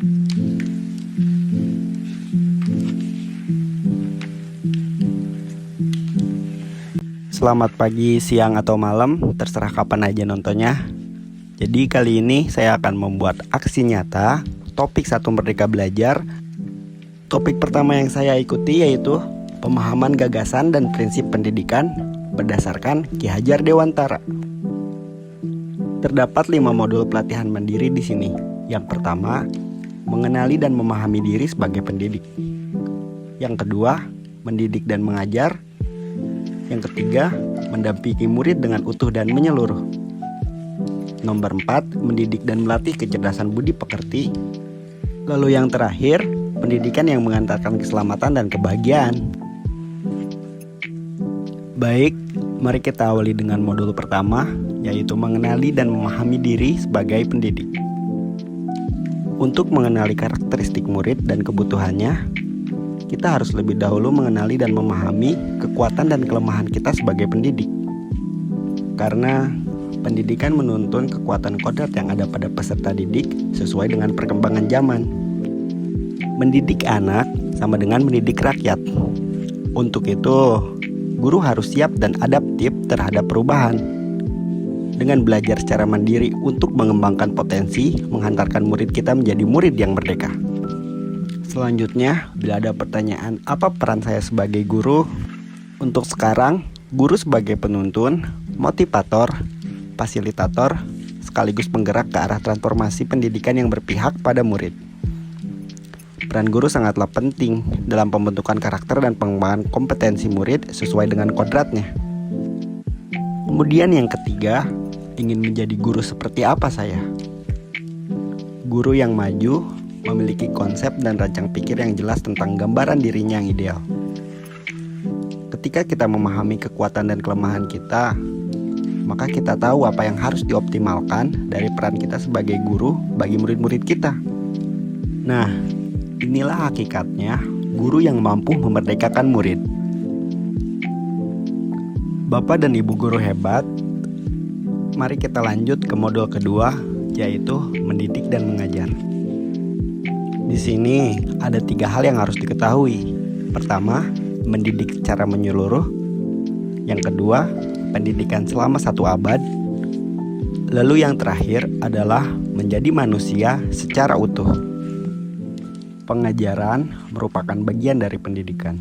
Selamat pagi, siang, atau malam, terserah kapan aja nontonnya. Jadi kali ini saya akan membuat aksi nyata topik 1 Merdeka Belajar. Topik pertama yang saya ikuti yaitu pemahaman gagasan dan prinsip pendidikan berdasarkan Ki Hajar Dewantara. Terdapat 5 modul pelatihan mandiri di sini. Yang pertama, mengenali dan memahami diri sebagai pendidik. Yang kedua, mendidik dan mengajar. Yang ketiga, mendampingi murid dengan utuh dan menyeluruh. Nomor 4, mendidik dan melatih kecerdasan budi pekerti. Lalu yang terakhir, pendidikan yang mengantarkan keselamatan dan kebahagiaan. Baik, mari kita awali dengan modul pertama, yaitu mengenali dan memahami diri sebagai pendidik. Untuk mengenali karakteristik murid dan kebutuhannya, kita harus lebih dahulu mengenali dan memahami kekuatan dan kelemahan kita sebagai pendidik. Karena pendidikan menuntun kekuatan kodrat yang ada pada peserta didik sesuai dengan perkembangan zaman. Mendidik anak sama dengan mendidik rakyat. Untuk itu, guru harus siap dan adaptif terhadap perubahan. Dengan belajar secara mandiri untuk mengembangkan potensi, menghantarkan murid kita menjadi murid yang merdeka. Selanjutnya, bila ada pertanyaan apa peran saya sebagai guru? Untuk sekarang, guru sebagai penuntun, motivator, fasilitator, sekaligus penggerak ke arah transformasi pendidikan yang berpihak pada murid. Peran guru sangatlah penting dalam pembentukan karakter dan pengembangan kompetensi murid sesuai dengan kodratnya. Kemudian yang ketiga, ingin menjadi guru seperti apa saya? Guru yang maju, memiliki konsep dan rancang pikir yang jelas tentang gambaran dirinya yang ideal. Ketika kita memahami kekuatan dan kelemahan kita, maka kita tahu apa yang harus dioptimalkan dari peran kita sebagai guru bagi murid-murid kita. Nah, inilah hakikatnya guru yang mampu memerdekakan murid. Bapak dan Ibu guru hebat, mari kita lanjut ke modul kedua, yaitu mendidik dan mengajar. Di sini ada 3 hal yang harus diketahui. Pertama, mendidik secara menyeluruh. Yang kedua, pendidikan selama 1 abad. Lalu yang terakhir adalah menjadi manusia secara utuh. Pengajaran merupakan bagian dari pendidikan.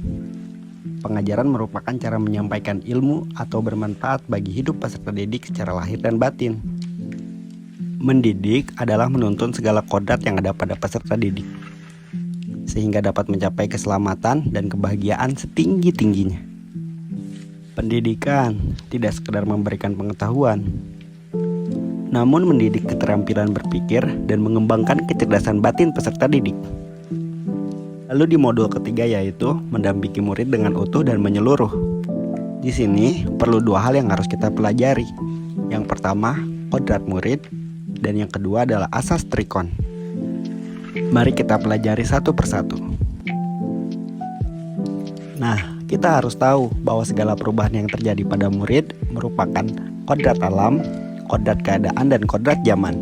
Pengajaran merupakan cara menyampaikan ilmu atau bermanfaat bagi hidup peserta didik secara lahir dan batin. Mendidik adalah menuntun segala kodrat yang ada pada peserta didik, sehingga dapat mencapai keselamatan dan kebahagiaan setinggi-tingginya. Pendidikan tidak sekedar memberikan pengetahuan, namun mendidik keterampilan berpikir dan mengembangkan kecerdasan batin peserta didik. Lalu di modul ketiga yaitu mendampingi murid dengan utuh dan menyeluruh. Di sini perlu 2 hal yang harus kita pelajari. Yang pertama, kodrat murid, dan yang kedua adalah asas trikon. Mari kita pelajari satu persatu. Nah, kita harus tahu bahwa segala perubahan yang terjadi pada murid merupakan kodrat alam, kodrat keadaan, dan kodrat zaman.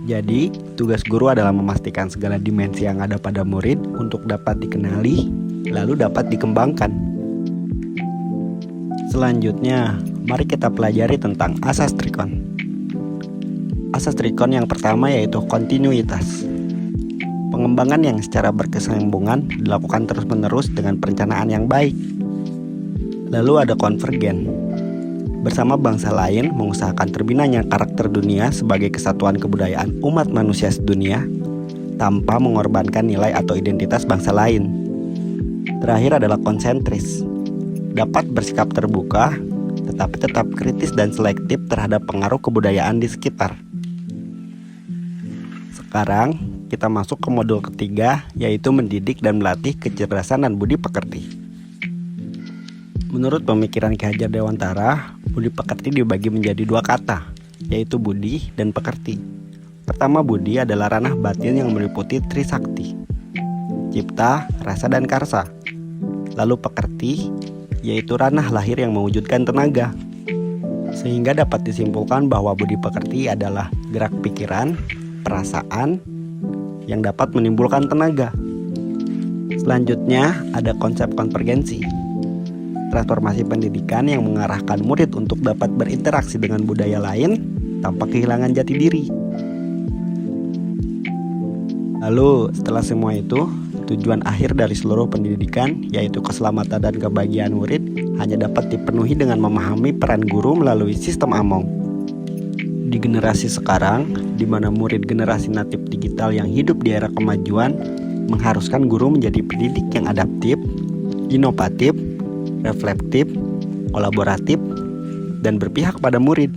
Jadi, tugas guru adalah memastikan segala dimensi yang ada pada murid untuk dapat dikenali, lalu dapat dikembangkan. Selanjutnya, mari kita pelajari tentang asas trikon. Asas trikon yang pertama yaitu kontinuitas. Pengembangan yang secara berkesinambungan dilakukan terus-menerus dengan perencanaan yang baik. Lalu ada konvergen. Bersama bangsa lain mengusahakan terbinanya karakter dunia sebagai kesatuan kebudayaan umat manusia sedunia tanpa mengorbankan nilai atau identitas bangsa lain. Terakhir adalah konsentris. Dapat bersikap terbuka tetapi tetap kritis dan selektif terhadap pengaruh kebudayaan di sekitar. Sekarang kita masuk ke modul ketiga, yaitu mendidik dan melatih kecerdasan dan budi pekerti. Menurut pemikiran Ki Hajar Dewantara, budi pekerti dibagi menjadi 2 kata, yaitu budi dan pekerti. Pertama, budi adalah ranah batin yang meliputi trisakti, cipta, rasa, dan karsa. Lalu pekerti, yaitu ranah lahir yang mewujudkan tenaga. Sehingga dapat disimpulkan bahwa budi pekerti adalah gerak pikiran, perasaan, yang dapat menimbulkan tenaga. Selanjutnya ada konsep konvergensi. Transformasi pendidikan yang mengarahkan murid untuk dapat berinteraksi dengan budaya lain tanpa kehilangan jati diri. Lalu setelah semua itu, tujuan akhir dari seluruh pendidikan, yaitu keselamatan dan kebahagiaan murid, hanya dapat dipenuhi dengan memahami peran guru melalui sistem Among. Di generasi sekarang, di mana murid generasi natif digital yang hidup di era kemajuan, mengharuskan guru menjadi pendidik yang adaptif, inovatif, reflektif, kolaboratif, dan berpihak pada murid.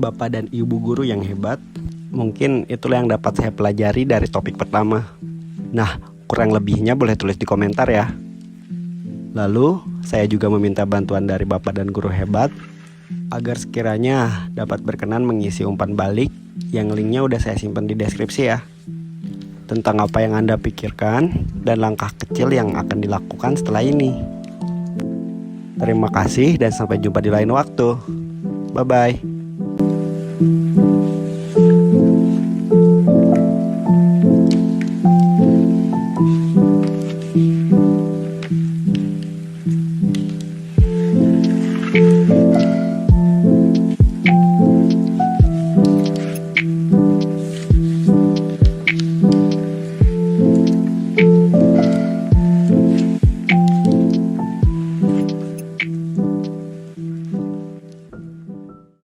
Bapak dan ibu guru yang hebat, mungkin itulah yang dapat saya pelajari dari topik pertama. Nah, kurang lebihnya boleh tulis di komentar ya. Lalu, saya juga meminta bantuan dari Bapak dan guru hebat agar sekiranya dapat berkenan mengisi umpan balik yang linknya udah saya simpan di deskripsi ya, tentang apa yang Anda pikirkan dan langkah kecil yang akan dilakukan setelah ini. Terima kasih dan sampai jumpa di lain waktu. Bye-bye.